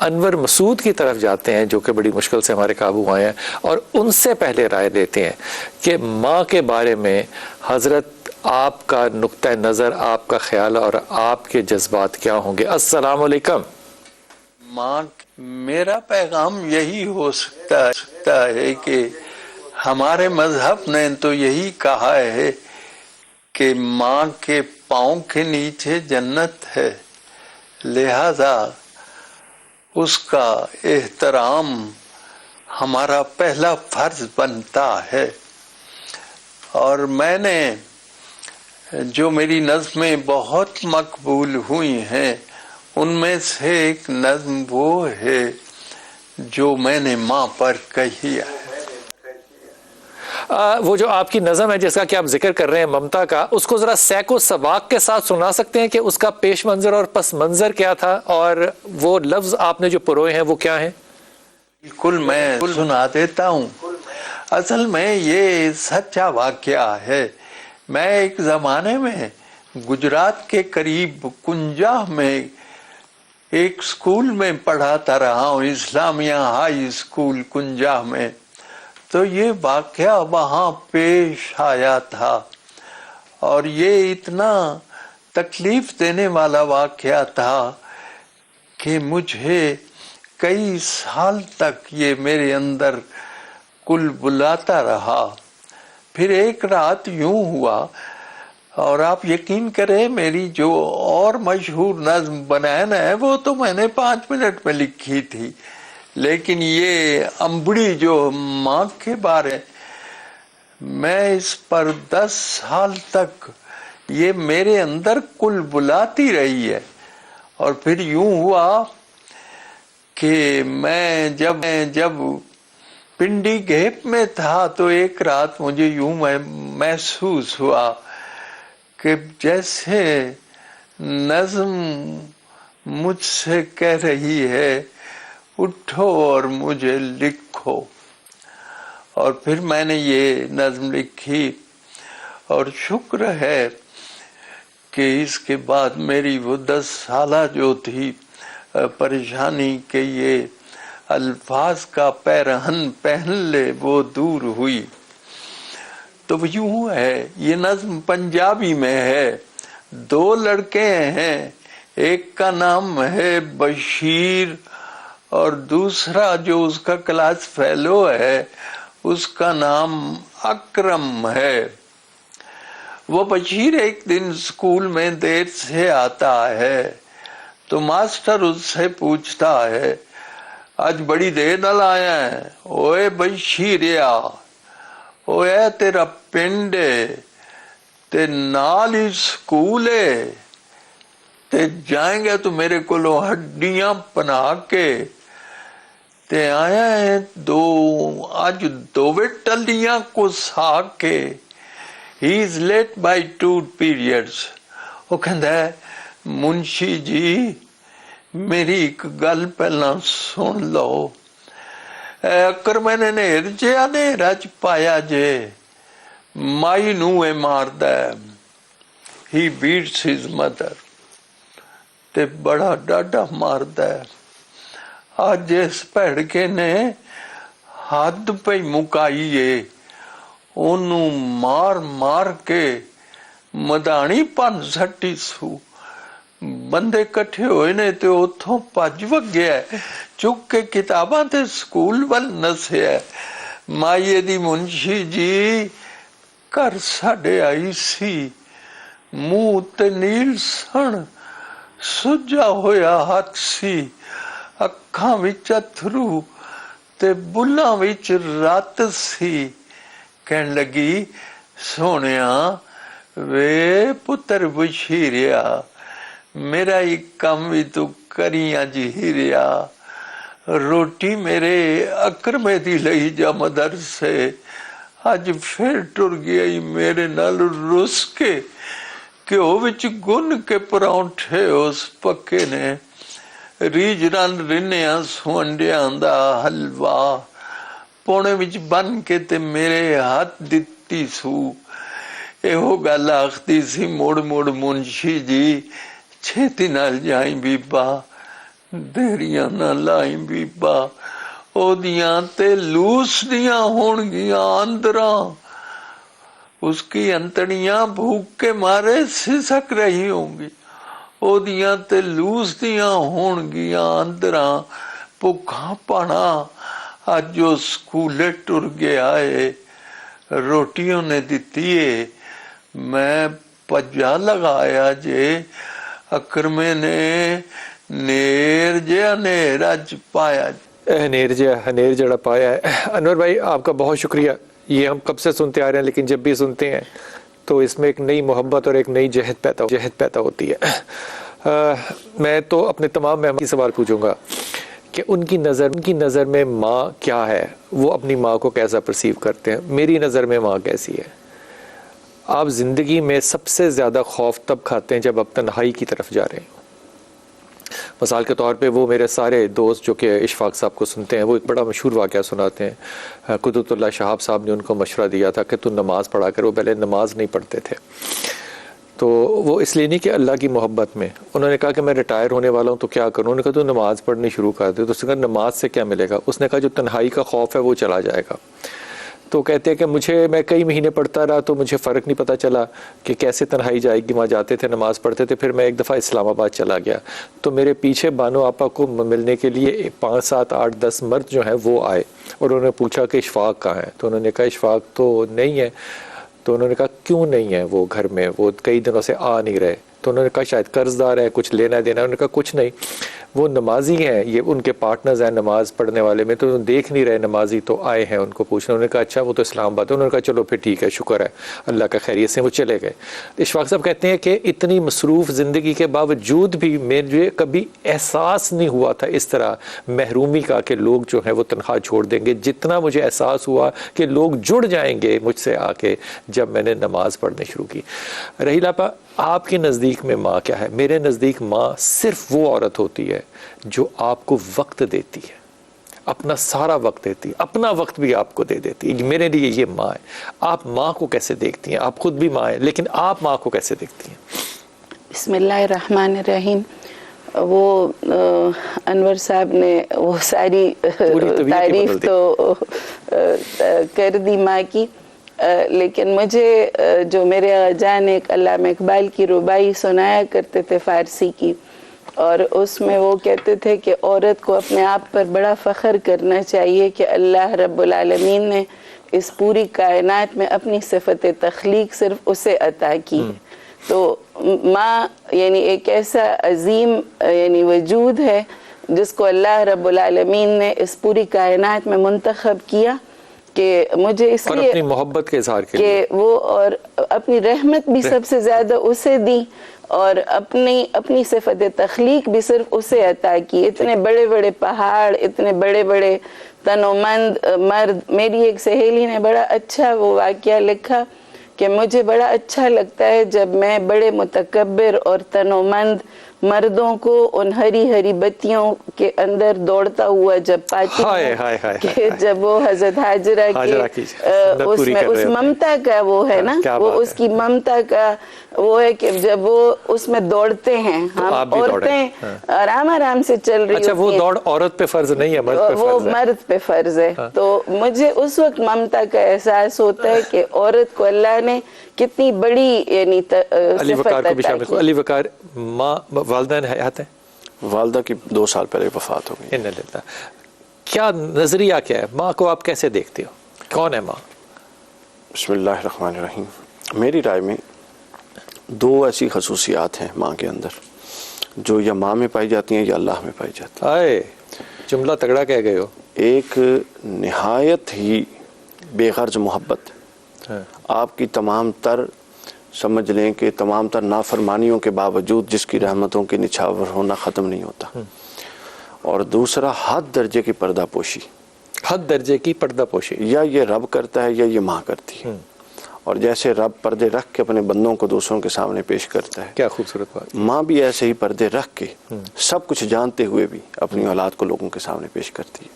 انور مسعود کی طرف جاتے ہیں جو کہ بڑی مشکل سے ہمارے قابو آئے ہیں، اور ان سے پہلے رائے لیتے ہیں کہ ماں کے بارے میں حضرت آپ کا نقطہ نظر، آپ کا خیال اور آپ کے جذبات کیا ہوں گے؟ السلام علیکم۔ ماں، میرا پیغام یہی ہو سکتا ہے کہ ہمارے مذہب نے تو یہی کہا ہے کہ ماں کے پاؤں کے نیچے جنت ہے، لہذا اس کا احترام ہمارا پہلا فرض بنتا ہے۔ اور میں نے جو میری نظمیں بہت مقبول ہوئی ہیں ان میں سے ایک نظم وہ ہے جو میں نے ماں پر کہی ہے۔ وہ جو آپ کی نظم ہے جس کا کہ آپ ذکر کر رہے ہیں ممتا کا، اس کو ذرا سیک و سباق کے ساتھ سنا سکتے ہیں کہ اس کا پیش منظر اور پس منظر کیا تھا، اور وہ لفظ آپ نے جو پروئے ہیں وہ کیا ہیں؟ بالکل، میں سنا دیتا ہوں۔ اصل میں یہ سچا واقعہ ہے۔ میں ایک زمانے میں گجرات کے قریب کنجا میں ایک سکول میں پڑھاتا رہا ہوں، اسلامیہ ہائی سکول کنجا میں۔ تو یہ واقعہ وہاں پیش آیا تھا، اور یہ اتنا تکلیف دینے والا واقعہ تھا کہ مجھے کئی سال تک یہ میرے اندر کل بلاتا رہا۔ پھر ایک رات یوں ہوا، اور آپ یقین کریں میری جو اور مشہور نظم بنائن ہے وہ تو میں نے 5 منٹ میں لکھی تھی، لیکن یہ امبڑی جو ماں کے بارے میں اس پر 10 سال تک یہ میرے اندر کل بلاتی رہی ہے۔ اور پھر یوں ہوا کہ میں جب پنڈی گھیپ میں تھا تو ایک رات مجھے یوں محسوس ہوا کہ جیسے نظم مجھ سے کہہ رہی ہے اٹھو اور مجھے لکھو۔ اور پھر میں نے یہ نظم لکھی، اور شکر ہے کہ اس کے بعد میری وہ 10 سالہ جو تھی پریشانی کہ یہ الفاظ کا پیرہن پہن لے وہ دور ہوئی۔ تو یوں ہے، یہ نظم پنجابی میں ہے۔ 2 لڑکے ہیں، ایک کا نام ہے بشیر اور دوسرا جو اس کا کلاس فیلو ہے اس کا نام اکرم ہے۔ وہ بشیر ایک دن سکول میں دیر سے آتا ہے تو ماسٹر اس سے پوچھتا ہے آج بڑی دیر نال آیا ہے؟ اوے بشیریا، اوے تیرا پنڈ تے نال ہی سکول ہے تے جائیں گے تو میرے کولوں ہڈیاں پنا کے تے آیا ہے آج دووے ٹلیاں کو سا کے۔ He is late by 2 periods۔ وہ کہندا ہے منشی جی میری ایک گل پہلا سن لو، اکر میں نے نیر جیا نے رج پایا جے مائی نوے ماردا ہے۔ He beats his mother، تے بڑا ڈاڈا ماردا ہے۔ آج اس پیڑکے نے حد پہ مکائیے، انہوں مار مار کے مدانی پن سٹی سو۔ بندے کٹھے ہوئے نے تے اتھوں پج وگیا ہے، چک کے کتاباں تے سکول ول نسیا ہے۔ مائیے دی منشی جی کر ساڈے آئی سی، منہ تے نیل سن سجا ہویا ہاتھ سی، اکھاں وچ اتھرو تے بلاں وچ رات سی۔ کہن لگی سونیا وے پتر بشیریا میرا ایک کام بھی تو کریاں جی ہیریا، روٹی میرے اکرمے دی لئی جا مدرسے، اج پھر ٹر گیا میرے نال رس کے کہ او وچ گن کے پراؤنٹھے اس پکے نے، ریج رن رنیاں سونڈیاں دا حلوا پونے وچ بن کے تے میرے ہاتھ دتی سو۔ ایہو گل آختی سی مڑ مڑ منشی جی چھیتی نال جائیں بیبا ਦੇਰੀਆਂ ਨਾ ਲਾਈ ਬੀਬਾ, ਉਹਦੀਆਂ ਤੇ ਲੂਸ ਦੀਆਂ ਹੋਣਗੀਆਂ ਅੰਦਰਾਂ, उसकी अंतड़ियां भूख के मारे सिसक रही होंगी, ਉਹਦੀਆਂ ਤੇ ਲੂਸ ਦੀਆਂ ਹੋਣਗੀਆਂ ਅੰਦਰਾਂ ਭੁੱਖਾਂ ਭਾਣਾ। ਅੱਜ ਉਹ ਸਕੂਲੇ ਟੁਰ ਗਿਆ ਏ, ਰੋਟੀ ਉਹਨੇ ਦਿੱਤੀ ਏ, ਮੈਂ ਭੱਜਾ ਲਗਾਇਆ ਜੇ, ਅਕਰਮੇ ਨੇ नेर जे हनेर अज पाया। हनेर जड़ा पाया है। अनवर भाई आपका बहुत शुक्रिया। ये हम कब से सुनते आ रहे हैं, लेकिन जब भी सुनते हैं तो इसमें एक नई मोहब्बत और एक नई जहद पैदा होती है। मैं तो अपने तमाम मेहमान की सवाल पूछूंगा कि उनकी नज़र में माँ क्या है, वो अपनी माँ को कैसा परसीव करते हैं। मेरी नज़र में माँ कैसी है। आप ज़िंदगी में सबसे ज़्यादा खौफ तब खाते हैं जब आप तन्हाई की तरफ जा रहे हैं। मिसाल के तौर पे वो मेरे सारे दोस्त जो कि इशफाक साहब को सुनते हैं, वो एक बड़ा मशहूर वाक़या सुनाते हैं। कुतुबुल्लाह शहाब साहब ने उनको मशवरा दिया था कि तू नमाज़ पढ़ा कर। वो पहले नमाज नहीं पढ़ते थे, तो वो इसलिए नहीं कि अल्लाह की मोहब्बत में, उन्होंने कहा कि मैं रिटायर होने वाला हूँ तो क्या करूँ। उन्होंने कहा तू नमाज़ पढ़नी शुरू कर दे। तो उसने कहा नमाज से क्या मिलेगा। उसने कहा जो तन्हाई का खौफ है वो चला जाएगा। तो कहते हैं कि मैं कई महीने पढ़ता रहा तो मुझे फ़र्क नहीं पता चला कि कैसे तन्हाई जाएगी। वहाँ जाते थे, नमाज़ पढ़ते थे। फिर मैं एक दफ़ा इस्लामाबाद चला गया तो मेरे पीछे बानो आपा को मिलने के लिए 5, 7, 8, 10 मर्द जो हैं वो आए और उन्होंने पूछा कि इशफाक कहाँ है। तो उन्होंने कहा इशफाक तो नहीं है। तो उन्होंने कहा क्यों नहीं है वो घर में, वो कई दिनों से आ नहीं रहे। तो उन्होंने कहा शायद कर्जदार है, कुछ लेना देना। उन्होंने कहा कुछ नहीं, वो नमाजी हैं, ये उनके पार्टनर्स हैं नमाज पढ़ने वाले में, तो देख नहीं रहे नमाजी, तो आए हैं उनको पूछने। उन्होंने कहा अच्छा वो तो इस्लामाबाद है। उन्होंने कहा चलो फिर ठीक है, शुक्र है अल्लाह का खैरियत से। वो चले गए। इशफाक साहब कहते हैं कि इतनी मसरूफ़ ज़िंदगी के बावजूद भी मुझे कभी एहसास नहीं हुआ था इस तरह महरूमी का कि लोग जो हैं वो तनख्वाह छोड़ देंगे, जितना मुझे एहसास हुआ कि लोग जुड़ जाएंगे मुझसे आके जब मैंने नमाज़ पढ़नी शुरू की। रही लापा, आपके नज़दीक में माँ क्या है। मेरे नज़दीक माँ सिर्फ वो औरत होती है जो आपको वक्त देती है, अपना सारा वक्त देती है, अपना वक्त भी आपको दे देती है। मेरे लिए ये माँ है। आप माँ को कैसे देखती हैं। आप खुद भी माँ हैं, लेकिन आप माँ को कैसे देखती हैं। बिस्मिल्लाहिर्रहमानिर्रहीम। वो अनवर साहब ने वो सारी तारीफ तो कर दी माँ की, लेकिन मुझे जो मेरे अजान एक अल्लामा इकबाल की रुबाई सुनाया करते थे फ़ारसी की, और उसमें वो कहते थे कि औरत को अपने आप पर बड़ा फ़ख्र करना चाहिए कि अल्लाह रब्बुल आलमीन ने इस पूरी कायनात में अपनी सिफ़त तख्लीक सिर्फ उसे अता की है। तो माँ यानी एक ऐसा अजीम यानी वजूद है जिसको अल्लाह रब्बुल आलमीन ने इस पूरी कायनात में मुंतखब किया कि मुझे इसलिए अपनी मोहब्बत के इज़हार के लिए वो, और अपनी रहमत भी सबसे ज़्यादा उसे दी और अपनी सिफ़त तख्लीक भी सिर्फ उसे अता की। इतने बड़े बड़े पहाड़, इतने बड़े बड़े तनोमंद मर्द। मेरी एक सहेली ने बड़ा अच्छा वो वाक़या लिखा कि मुझे बड़ा अच्छा लगता है जब मैं बड़े मुतकब्बिर और तनोमंद मर्दों को उन हरी हरी बत्तियों के अंदर दौड़ता हुआ जब पाती हूँ कि जब वो हज़रत हाजरा के उसमें उस ममता का वो है ना, वो उसकी ममता का वो है कि जब वो उसमें दौड़ते हैं, हम औरतें आराम आराम से चल रही। अच्छा, वो दौड़ औरत पे फर्ज नहीं है, मर्द पे वो फर्ज है। मर्द पे फर्ज है। तो मुझे उस वक्त ममता का एहसास होता है कि औरत को अल्लाह ने कितनी बड़ी यानी अली वकार को भी शामिल करो। अली वकार, माँ वालिदैन हयात है। वालदा की 2 साल पहले वफात हो गई। इन्नलिल्लाह। क्या नजरिया क्या है, माँ को आप कैसे देखते हो, कौन है माँ। बिस्मिल्लाहिर्रहमानिर्रहीम। मेरी राय में 2 ऐसी खसूसियात हैं माँ के अंदर जो या माँ में पाई जाती हैं या अल्लाह में पाई जाती हैं। आए जुमला तगड़ा कह गए हो। एक निहायत ही बेगर्ज मोहब्बत, आपकी तमाम तर समझ लें कि तमाम तर नाफरमानियों के बावजूद जिसकी रहमतों के निछावर होना ख़त्म नहीं होता। और दूसरा हद दर्जे की पर्दापोशी। हद दर्जे की पर्दापोशी या ये रब करता है या ये माँ करती है। और जैसे रब पर्दे रख के अपने बंदों को दूसरों के सामने पेश करता है, क्या खूबसूरत बात। माँ भी ऐसे ही पर्दे रख के सब कुछ जानते हुए भी अपनी औलाद को लोगों के सामने पेश करती है।